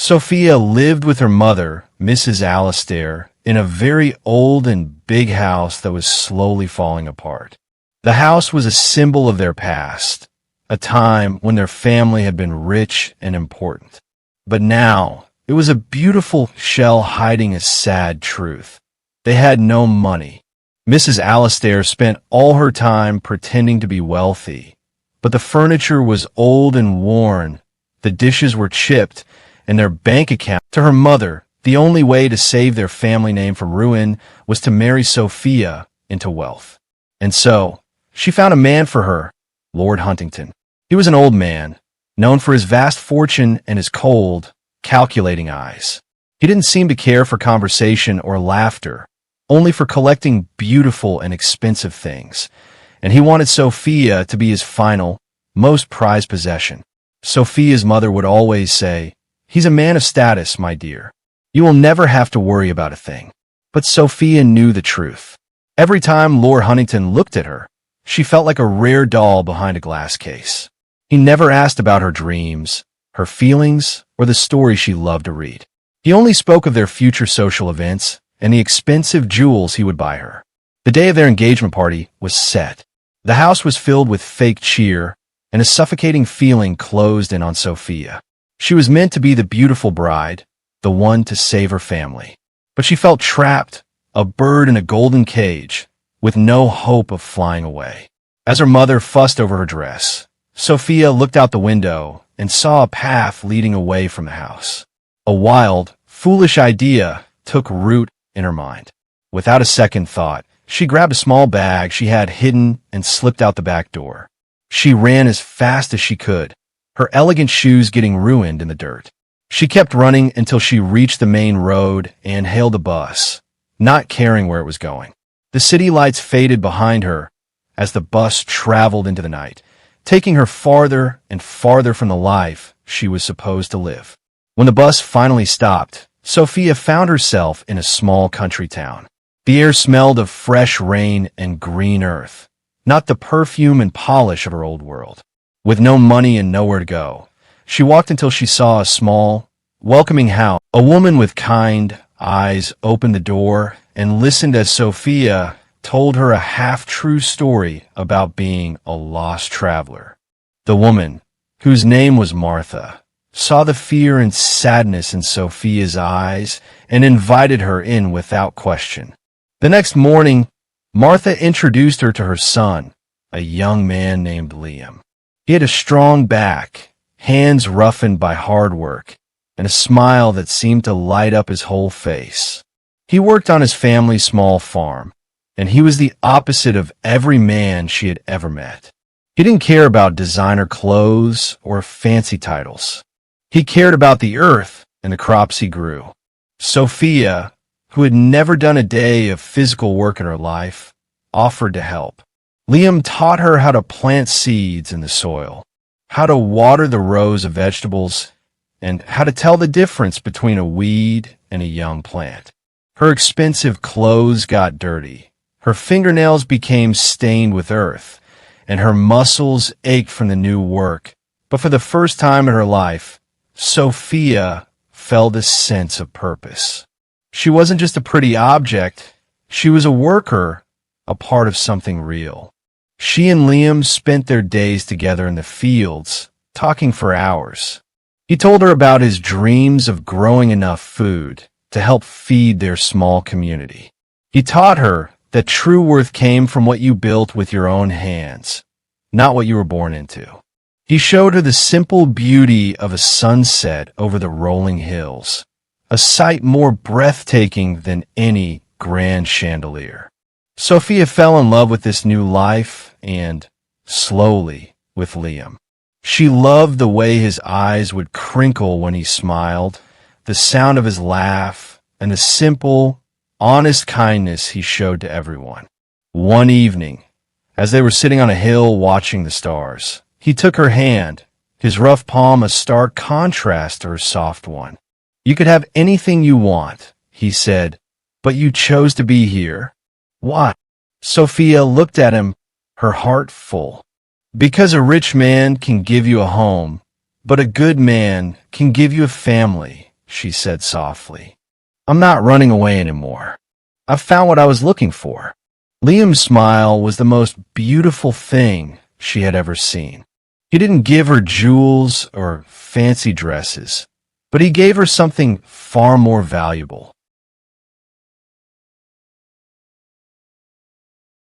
Sophia lived with her mother, Mrs. Alastair, in a very old and big house that was slowly falling apart. The house was a symbol of their past, a time when their family had been rich and important. But now, it was a beautiful shell hiding a sad truth. They had no money. Mrs. Alastair spent all her time pretending to be wealthy, but the furniture was old and worn, the dishes were chipped, and their bank account. To her mother, the only way to save their family name from ruin was to marry Sophia into wealth. And so, she found a man for her, Lord Huntington. He was an old man, known for his vast fortune and his cold, calculating eyes. He didn't seem to care for conversation or laughter, only for collecting beautiful and expensive things, and he wanted Sophia to be his final, most prized possession. Sophia's mother would always say, "He's a man of status, my dear. You will never have to worry about a thing." But Sophia knew the truth. Every time Lord Huntington looked at her, she felt like a rare doll behind a glass case. He never asked about her dreams, her feelings, or the stories she loved to read. He only spoke of their future social events and the expensive jewels he would buy her. The day of their engagement party was set. The house was filled with fake cheer, and a suffocating feeling closed in on Sophia. She was meant to be the beautiful bride, the one to save her family. But she felt trapped, a bird in a golden cage, with no hope of flying away. As her mother fussed over her dress, Sophia looked out the window and saw a path leading away from the house. A wild, foolish idea took root in her mind. Without a second thought, she grabbed a small bag she had hidden and slipped out the back door. She ran as fast as she could, her elegant shoes getting ruined in the dirt. She kept running until she reached the main road and hailed a bus, not caring where it was going. The city lights faded behind her as the bus traveled into the night, taking her farther and farther from the life she was supposed to live. When the bus finally stopped, Sophia found herself in a small country town. The air smelled of fresh rain and green earth, not the perfume and polish of her old world. With no money and nowhere to go, she walked until she saw a small, welcoming house. A woman with kind eyes opened the door and listened as Sophia told her a half-true story about being a lost traveler. The woman, whose name was Martha, saw the fear and sadness in Sophia's eyes and invited her in without question. The next morning, Martha introduced her to her son, a young man named Liam. He had a strong back, hands roughened by hard work, and a smile that seemed to light up his whole face. He worked on his family's small farm, and he was the opposite of every man she had ever met. He didn't care about designer clothes or fancy titles. He cared about the earth and the crops he grew. Sophia, who had never done a day of physical work in her life, offered to help. Liam taught her how to plant seeds in the soil, how to water the rows of vegetables, and how to tell the difference between a weed and a young plant. Her expensive clothes got dirty, her fingernails became stained with earth, and her muscles ached from the new work. But for the first time in her life, Sophia felt a sense of purpose. She wasn't just a pretty object, she was a worker, a part of something real. She and Liam spent their days together in the fields, talking for hours. He told her about his dreams of growing enough food to help feed their small community. He taught her that true worth came from what you built with your own hands, not what you were born into. He showed her the simple beauty of a sunset over the rolling hills, a sight more breathtaking than any grand chandelier. Sophia fell in love with this new life and, slowly, with Liam. She loved the way his eyes would crinkle when he smiled, the sound of his laugh, and the simple, honest kindness he showed to everyone. One evening, as they were sitting on a hill watching the stars, he took her hand, his rough palm a stark contrast to her soft one. "You could have anything you want," he said, "but you chose to be here. Why?" Sophia looked at him, her heart full. "Because a rich man can give you a home, but a good man can give you a family," she said softly. I'm not running away anymore. I've found what I was looking for. Liam's smile was the most beautiful thing she had ever seen. He didn't give her jewels or fancy dresses, but he gave her something far more valuable.